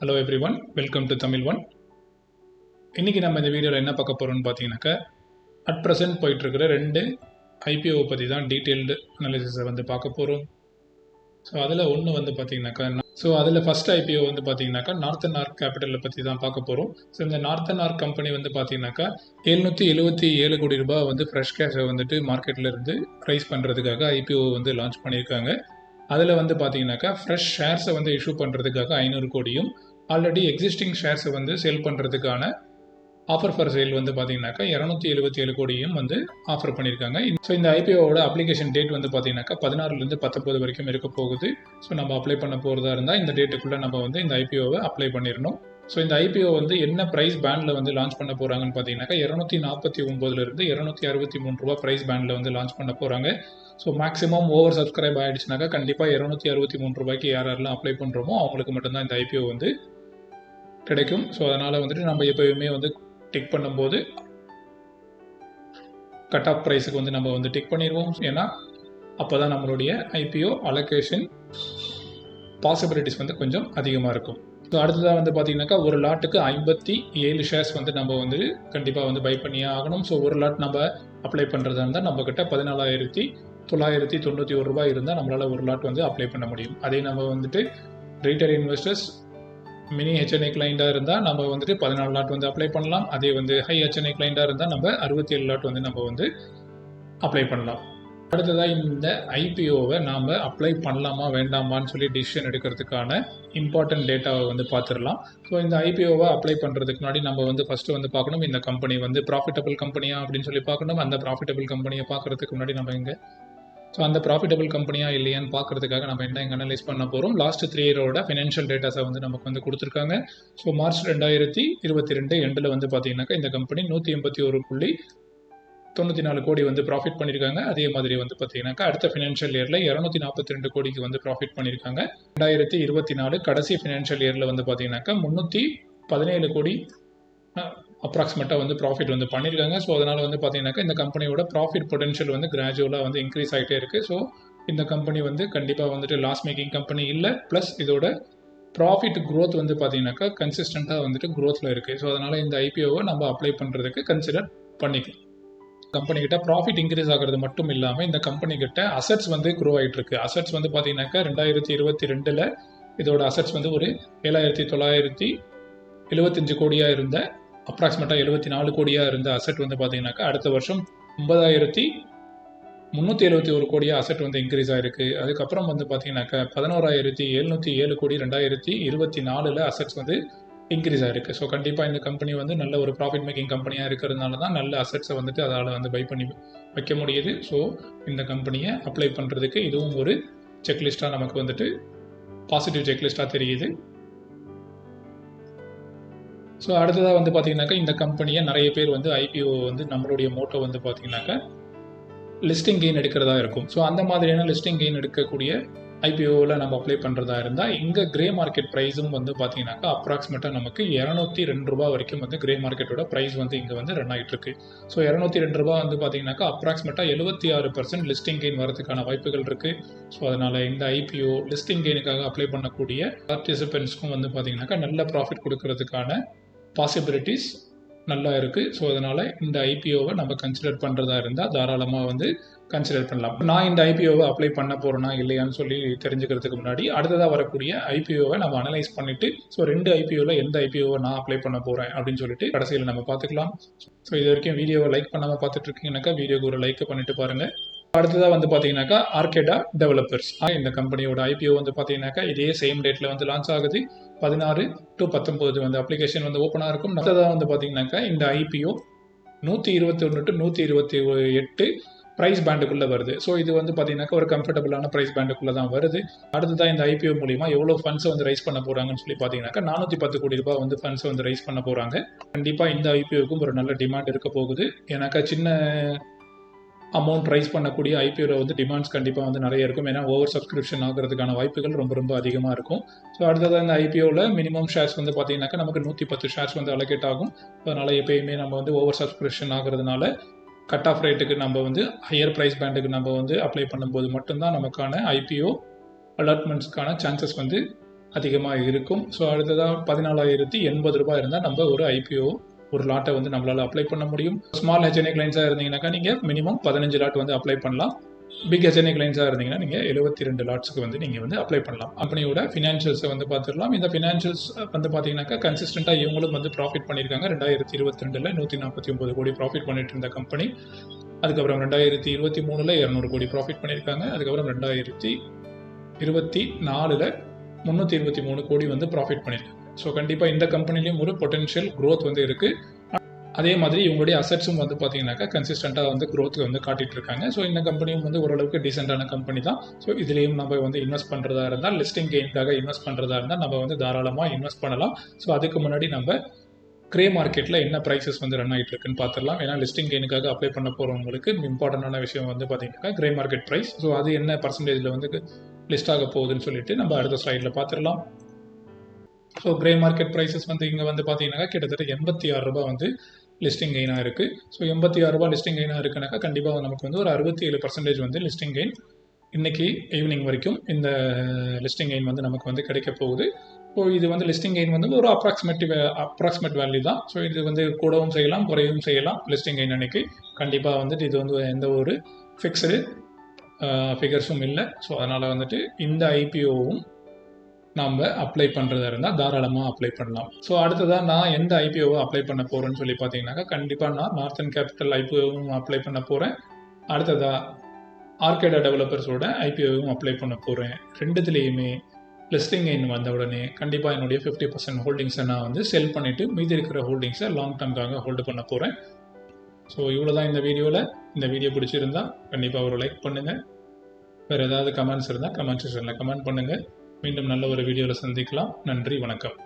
Hello every one, welcome to Tamil one. இன்றைக்கி நம்ம இந்த வீடியோவில் என்ன பார்க்க போகிறோம்னு பார்த்தீங்கன்னாக்கா, அட் ப்ரெசென்ட் போயிட்டுருக்கிற 2 ஐபிஓ பற்றி தான் டீட்டெயில்டு அனாலிசிஸை வந்து பார்க்க போகிறோம். ஸோ அதில் ஒன்று வந்து பார்த்தீங்கன்னாக்கா ஃபஸ்ட் ஐபிஓ வந்து பார்த்தீங்கன்னாக்கா நார்த்தன் ஆர்க் கேபிட்டலை பற்றி தான் பார்க்க போகிறோம். ஸோ இந்த நார்த்தன் ஆர்க் கம்பெனி வந்து பார்த்தீங்கன்னாக்கா 777 கோடி ரூபாய் வந்து ஃப்ரெஷ் கேஷை வந்துட்டு மார்க்கெட்டில் இருந்து ரைஸ் பண்ணுறதுக்காக ஐபிஓ வந்து லான்ச் பண்ணியிருக்காங்க. அதில் வந்து பார்த்தீங்கன்னாக்கா ஃப்ரெஷ் ஷேர்ஸை வந்து இஷ்யூ பண்ணுறதுக்காக 500 கோடியும், ஆல்ரெடி எக்ஸிஸ்டிங் ஷேர்ஸை வந்து சேல் பண்ணுறதுக்கான ஆஃபர் ஃபார் சேல் வந்து பார்த்தீங்கன்னாக்கா 277 கோடியும் வந்து ஆஃபர் பண்ணியிருக்காங்க. ஸோ இந்த ஐபிஓவோட அப்ளிகேஷன் டேட் வந்து பார்த்தீங்கன்னாக்கா 16லேருந்து 19 வரைக்கும் இருக்க போகுது. ஸோ நம்ம அப்ளை பண்ண போகிறதா இருந்தால் இந்த டேட்டுக்குள்ளே நம்ம வந்து இந்த ஐபிஓவை அப்ளை பண்ணிடணும். ஸோ இந்த ஐபிஓ வந்து என்ன ப்ரைஸ் பேண்டில் வந்து லான்ச் பண்ண போகிறாங்கன்னு பார்த்தீங்கன்னாக்கா 249லேருந்து 263 ரூபா ப்ரைஸ் பேண்டில் வந்து லான்ச் பண்ண போகிறாங்க. ஸோ மேக்ஸிமம் ஓவர் சப்ஸ்கிரைப் ஆகிடுச்சுனாக்கா கண்டிப்பாக 263 ரூபாய்க்கு யாரெல்லாம் அப்ளை பண்ணுறோமோ அவங்களுக்கு மட்டும்தான் இந்த ஐபிஓ வந்து கிடைக்கும். ஸோ அதனால் வந்துட்டு நம்ம எப்போயுமே வந்து டிக் பண்ணும்போது கட் ஆஃப் ப்ரைஸுக்கு வந்து நம்ம வந்து டிக் பண்ணிடுவோம். ஏன்னா அப்போ தான் நம்மளுடைய ஐபிஓ அலோகேஷன் பாசிபிலிட்டிஸ் வந்து கொஞ்சம் அதிகமாக இருக்கும். ஸோ அடுத்ததாக வந்து பார்த்தீங்கன்னாக்கா ஒரு லாட்டுக்கு 57 ஷேர்ஸ் வந்து நம்ம வந்து கண்டிப்பாக வந்து பை பண்ணியே ஆகணும். ஸோ ஒரு லாட் நம்ம அப்ளை பண்ணுறதா இருந்தால் நம்மக்கிட்ட 14,991 ரூபாய் இருந்தால் நம்மளால் ஒரு லாட் வந்து அப்ளை பண்ண முடியும். அதே நம்ம வந்துட்டு ரீட்டைல் இன்வெஸ்டர்ஸ் மினி ஹெச்என்ஐ கிளைண்டாக இருந்தால் நம்ம வந்துட்டு 14 லாட் வந்து அப்ளை பண்ணலாம். அதே வந்து ஹை ஹெச்என்ஐ கிளைண்டாக இருந்தால் நம்ம 67 லாட் வந்து நம்ம வந்து அப்ளை பண்ணலாம். அடுத்ததாக இந்த ஐபிஓவை நாம் அப்ளை பண்ணலாமா வேண்டாமான்னு சொல்லி டிசிஷன் எடுக்கிறதுக்கான இம்பார்ட்டன்ட் டேட்டாவை வந்து பார்த்துடலாம். ஸோ இந்த ஐபிஓவை அப்ளை பண்ணுறதுக்கு முன்னாடி நம்ம வந்து ஃபஸ்ட்டு வந்து பார்க்கணும், இந்த கம்பெனி வந்து ப்ராஃபிட்டபிள் கம்பெனியா அப்படின்னு சொல்லி பார்க்கணும். அந்த ப்ராஃபிட்டபிள் கம்பெனியை பார்க்குறதுக்கு முன்னாடி நம்ம ஸோ அந்த ப்ராஃபிட்டபிள் கம்பெனியா இல்லையான்னு பார்க்குறதுக்காக நம்ம இங்கே அனலைஸ் பண்ண போகிறோம். லாஸ்ட் 3 இயரோட ஃபினான்ஷியல் டேட்டாஸை வந்து நமக்கு வந்து கொடுத்துருக்காங்க. ஸோ மார்ச் 2022 எண்டில் வந்து பார்த்தீங்கன்னாக்கா இந்த கம்பெனி 181.94 கோடி வந்து ப்ராஃபிட் பண்ணியிருக்காங்க. அதே மாதிரி வந்து பார்த்தீங்கன்னாக்கா அடுத்த ஃபினான்ஷியல் இயரில் 242 கோடிக்கு வந்து ப்ராஃபிட் பண்ணியிருக்காங்க. 2024 கடைசி ஃபினான்ஷியல் இயரில் வந்து பார்த்தீங்கன்னாக்கா 317 கோடி அப்ராக்சிமேட்டாக வந்து ப்ராஃபிட் வந்து பண்ணியிருக்காங்க. ஸோ அதனால் வந்து பார்த்தீங்கன்னாக்கா இந்த கம்பெனியோட ப்ராஃபிட் பொட்டன்ஷியல் வந்து கிராஜுவலாக வந்து இன்க்ரீஸ் ஆகிட்டே இருக்குது. ஸோ இந்த கம்பெனி வந்து கண்டிப்பாக வந்துட்டு லாஸ் மேக்கிங் கம்பெனி இல்லை. ப்ளஸ் இதோட ப்ராஃபிட் க்ரோத் வந்து பார்த்தீங்கன்னாக்கா கன்சிஸ்டண்ட்டாக வந்துட்டு க்ரோத்தில் இருக்குது. ஸோ அதனால் இந்த ஐபிஓவை நம்ம அப்ளை பண்ணுறதுக்கு கன்சிடர் பண்ணிக்கலாம். கம்பெனிக்கிட்ட ப்ராஃபிட் இன்க்ரீஸ் ஆகிறது மட்டும் இல்லாமல் இந்த கம்பெனிக்கிட்ட அசட்ஸ் வந்து க்ரோ ஆகிட்டு இருக்கு. அசட்ஸ் வந்து பார்த்தீங்கன்னாக்கா 2022 இதோட அசட்ஸ் வந்து ஒரு 7,975 கோடியாக இருந்த அப்ராக்சிமேட்டாக 74 கோடியாக இருந்த அசெட் வந்து பார்த்தீங்கன்னாக்கா அடுத்த வருஷம் 9,371 கோடியாக அசெட் வந்து இன்க்ரீஸ் ஆகிருக்கு. அதுக்கப்புறம் வந்து பார்த்தீங்கன்னாக்கா 11,707 கோடி 2024 அசெட்ஸ் வந்து இன்க்ரீஸ் ஆகிருக்கு. ஸோ கண்டிப்பாக இந்த கம்பெனி வந்து நல்ல ஒரு ப்ராஃபிட் மேக்கிங் கம்பெனியாக இருக்கிறதுனால தான் நல்ல அசெட்ஸை வந்துட்டு அதால் வந்து பை பண்ணி வைக்க முடியுது. ஸோ இந்த கம்பெனியை அப்ளை பண்ணுறதுக்கு இதுவும் ஒரு செக்லிஸ்ட்டாக நமக்கு வந்துட்டு பாசிட்டிவ் செக்லிஸ்ட்டாக தெரியுது. ஸோ அடுத்ததாக வந்து பார்த்தீங்கன்னாக்கா இந்த கம்பெனியை நிறைய பேர் வந்து ஐபிஓ வந்து நம்மளுடைய மோட்டோ வந்து பார்த்தீங்கன்னாக்கா லிஸ்டிங் கெயின் எடுக்கிறதா இருக்கும். ஸோ அந்த மாதிரியான லிஸ்டிங் கெயின் எடுக்கக்கூடிய ஐபிஓவில் நம்ம அப்ளை பண்ணுறதா இருந்தால் இங்கே கிரே மார்க்கெட் ப்ரைஸும் வந்து பார்த்தீங்கன்னாக்கா அப்ராக்சிமேட்டாக நமக்கு 202 ரூபா வரைக்கும் வந்து கிரே மார்க்கெட்டோட ப்ரைஸ் வந்து இங்கே வந்து ரன் ஆகிட்டு இருக்கு. ஸோ 202 ரூபா வந்து பார்த்தீங்கன்னாக்கா அப்ராக்சிமேட்டாக 76% லிஸ்டிங் கெயின் வரதுக்கான வாய்ப்புகள் இருக்குது. ஸோ அதனால் இந்த ஐபிஓ லிஸ்டிங் கெயினுக்காக அப்ளை பண்ணக்கூடிய பார்ட்டிசிபென்ட்ஸ்க்கும் வந்து பார்த்தீங்கன்னாக்கா நல்ல ப்ராஃபிட் கொடுக்கறதுக்கான பாசிபிலிட்டிஸ் நல்லா இருக்குது. ஸோ அதனால் இந்த ஐபிஓவை நம்ம கன்சிடர் பண்ணுறதா இருந்தால் தாராளமாக வந்து கன்சிடர் பண்ணலாம். நான் இந்த ஐபிஓவை அப்ளை பண்ண போகிறேன்னா இல்லையான்னு சொல்லி தெரிஞ்சுக்கிறதுக்கு முன்னாடி அடுத்ததாக வரக்கூடிய ஐபிஓவை நம்ம அனலைஸ் பண்ணிவிட்டு ஸோ 2 ஐபிஓவில் எந்த ஐபிஓவை நான் அப்ளை பண்ண போகிறேன் அப்படின்னு சொல்லிட்டு கடைசியில் நம்ம பார்த்துக்கலாம். ஸோ இது வரைக்கும் வீடியோவை லைக் பண்ணாமல் பார்த்துட்டு இருக்கீங்கன்னாக்கா வீடியோக்கு ஒரு லைக் பண்ணிட்டு பாருங்கள். அடுத்ததாக வந்து பார்த்தீங்கன்னாக்கா ஆர்கேடா டெவலப்பர்ஸ் இந்த கம்பெனியோட ஐபிஓ வந்து பார்த்தீங்கன்னாக்கா இதே சேம் டேட்டில் வந்து லான்ச் ஆகுது. 16 to 19 வந்து அப்ளிகேஷன் வந்து ஓப்பனாக இருக்கும். அடுத்ததாக வந்து பார்த்தீங்கன்னாக்கா இந்த ஐபிஓ 121 to 128 ப்ரைஸ் பேண்டுக்குள்ளே வருது. ஸோ இது வந்து பார்த்தீங்கன்னாக்கா ஒரு கம்ஃபர்டபுளான ப்ரைஸ் பேண்டுக்குள்ளே தான் வருது. அடுத்ததான் இந்த ஐபிஓ மூலிமா எவ்வளோ ஃபண்ட்ஸை வந்து ரைஸ் பண்ண போகிறாங்கன்னு சொல்லி பார்த்தீங்கன்னாக்கா 410 கோடி ரூபாய் வந்து ஃபண்ட்ஸை வந்து ரைஸ் பண்ண போகிறாங்க. கண்டிப்பாக இந்த ஐபிஓக்கும் ஒரு நல்ல டிமாண்ட் இருக்க போகுது. ஏன்னாக்கா சின்ன அமௌண்ட் ரைஸ் பண்ணக்கூடிய ஐபிஓவில் வந்து டிமாண்ட்ஸ் கண்டிப்பாக வந்து நிறைய இருக்கும். ஏன்னா ஓவர் சப்ஸ்கிரிப்ஷன் ஆகிறதுக்கான வாய்ப்புகள் ரொம்ப ரொம்ப அதிகமாக இருக்கும். ஸோ அடுத்ததாக இந்த ஐபிஓவில் மினிமம் ஷேர்ஸ் வந்து பார்த்தீங்கன்னாக்கா நமக்கு 110 ஷேர்ஸ் வந்து அலோகேட் ஆகும். அதனால் எப்பயுமே நம்ம வந்து ஓவர் சப்ஸ்கிரிப்ஷன் ஆகிறதுனால கட் ஆஃப் ரேட்டுக்கு நம்ம வந்து ஹையர் ப்ரைஸ் பேண்டுக்கு நம்ம வந்து அப்ளை பண்ணும்போது மட்டும்தான் நமக்கான ஐபிஓ அலாட்மெண்ட்ஸ்க்கான சான்சஸ் வந்து அதிகமாக இருக்கும். ஸோ அடுத்ததாக 14,080 ரூபாய் இருந்தால் நம்ம ஒரு ஐபிஓ ஒரு லாட்டை வந்து நம்மளால் அப்ளை பண்ண முடியும். ஸ்மால் ஹெச்என்ஏ கிளைண்ட்ஸாக இருந்தீங்கன்னாக்கா நீங்கள் மினிமம் 15 லாட் வந்து அப்ளை பண்ணலாம். பிக் ஹெச்என்ஏ கிளைண்ட்ஸாக இருந்தீங்கன்னா நீங்கள் 72 லாட்ஸுக்கு வந்து நீங்கள் வந்து அப்ளை பண்ணலாம். கம்பெனியோட ஃபினான்ஷியல்ஸை வந்து பார்த்துடலாம். இந்த ஃபினான்ஷியல்ஸ் வந்து பார்த்தீங்கன்னாக்கா கன்சிஸ்டண்ட்டாக இவங்களும் வந்து ப்ராஃபிட் பண்ணியிருக்காங்க. 2022 149 கோடி ப்ராஃபிட் பண்ணிட்டு இருந்த கம்பெனி, அதுக்கப்புறம் 2023 200 கோடி ப்ராஃபிட் பண்ணியிருக்காங்க. அதுக்கப்புறம் 2024 323 கோடி வந்து ப்ராஃபிட் பண்ணியிருக்காங்க. ஸோ கண்டிப்பாக இந்த கம்பெனிலையும் ஒரு பொட்டென்ஷியல் க்ரோத் வந்து இருக்குது. அதே மாதிரி இவங்களுடைய அசட்ஸும் வந்து பார்த்தீங்கன்னாக்கா கன்சிஸ்டண்ட்டாக வந்து க்ரோத் வந்து காட்டிட்டு இருக்காங்க. ஸோ இந்த கம்பெனியும் வந்து ஓரளவுக்கு டீசெண்டான கம்பெனி தான். ஸோ இதுலேயும் நம்ம வந்து இன்வெஸ்ட் பண்ணுறதா இருந்தால், லிஸ்டிங் கெயின்காக இன்வெஸ்ட் பண்ணுறதா இருந்தால் நம்ம வந்து தாராளமாக இன்வெஸ்ட் பண்ணலாம். ஸோ அதுக்கு முன்னாடி நம்ம கிரே மார்க்கெட்டில் என்ன ப்ரைஸஸ் வந்து ரன் ஆகிட்டு இருக்குன்னு பார்த்துடலாம். ஏன்னா லிஸ்டிங் கெயினுக்காக அப்ளை பண்ண போகிறவங்களுக்கு இம்பார்ட்டண்டான விஷயம் வந்து பார்த்தீங்கன்னாக்கா கிரே மார்க்கெட் ப்ரைஸ். ஸோ அது என்ன பர்சன்டேஜில் வந்து லிஸ்ட் ஆக போகுதுன்னு சொல்லிட்டு நம்ம அடுத்த ஸ்லைடில் பார்த்துடலாம். ஸோ கிரே மார்க்கெட் ப்ரைஸஸ் வந்து இங்கே வந்து பார்த்தீங்கன்னாக்கா கிட்டத்தட்ட 86 ரூபாய் வந்து லிஸ்டிங் கெயினாக இருக்குது. ஸோ 86 ரூபாய் லிஸ்டிங் கெயினாக இருக்குனாக்கா கண்டிப்பாக நமக்கு வந்து ஒரு 67% வந்து லிஸ்டிங் கெயின் இன்றைக்கி ஈவினிங் வரைக்கும் இந்த லிஸ்டிங் கெயின் வந்து நமக்கு வந்து கிடைக்க போகுது. ஸோ இது வந்து லிஸ்டிங் கெயின் வந்து ஒரு அப்ராக்சிமேட் வேல்யூ தான். ஸோ இது வந்து கூடவும் செய்யலாம், குறையவும் செய்யலாம். லிஸ்டிங் கெயின் அன்றைக்கி கண்டிப்பாக வந்துட்டு இது வந்து எந்த ஒரு ஃபிக்ஸ்டு ஃபிகர்ஸும் இல்லை. ஸோ அதனால் வந்துட்டு இந்த ஐபிஓவும் நம்ம அப்ளை பண்ணுறதா இருந்தால் தாராளமாக அப்ளை பண்ணலாம். ஸோ அடுத்ததாக நான் எந்த ஐபிஓவை அப்ளை பண்ண போகிறேன்னு சொல்லி பார்த்தீங்கன்னாக்கா கண்டிப்பாக நான் நார்த்தன் கேபிட்டல் ஐபிஓவும் அப்ளை பண்ண போகிறேன். அடுத்ததாக ஆர்கேடா டெவலப்பர்ஸோட ஐபிஓவும் அப்ளை பண்ண போகிறேன். ரெண்டுத்துலேயுமே லிஸ்டிங் கெயின் வந்த உடனே கண்டிப்பாக என்னுடைய 50% ஹோல்டிங்ஸை நான் வந்து செல் பண்ணிவிட்டு மீதி இருக்கிற ஹோல்டிங்ஸை லாங் டர்ம்காக ஹோல்டு பண்ண போகிறேன். ஸோ இவ்வளோ தான் இந்த வீடியோவில். இந்த வீடியோ பிடிச்சிருந்தா கண்டிப்பாக ஒரு லைக் பண்ணுங்கள். வேறு ஏதாவது கமெண்ட்ஸ் இருந்தால் கமெண்ட் செக்ஷனில் கமெண்ட் பண்ணுங்கள். மீண்டும் நல்ல ஒரு வீடியோவில் சந்திக்கலாம். நன்றி, வணக்கம்.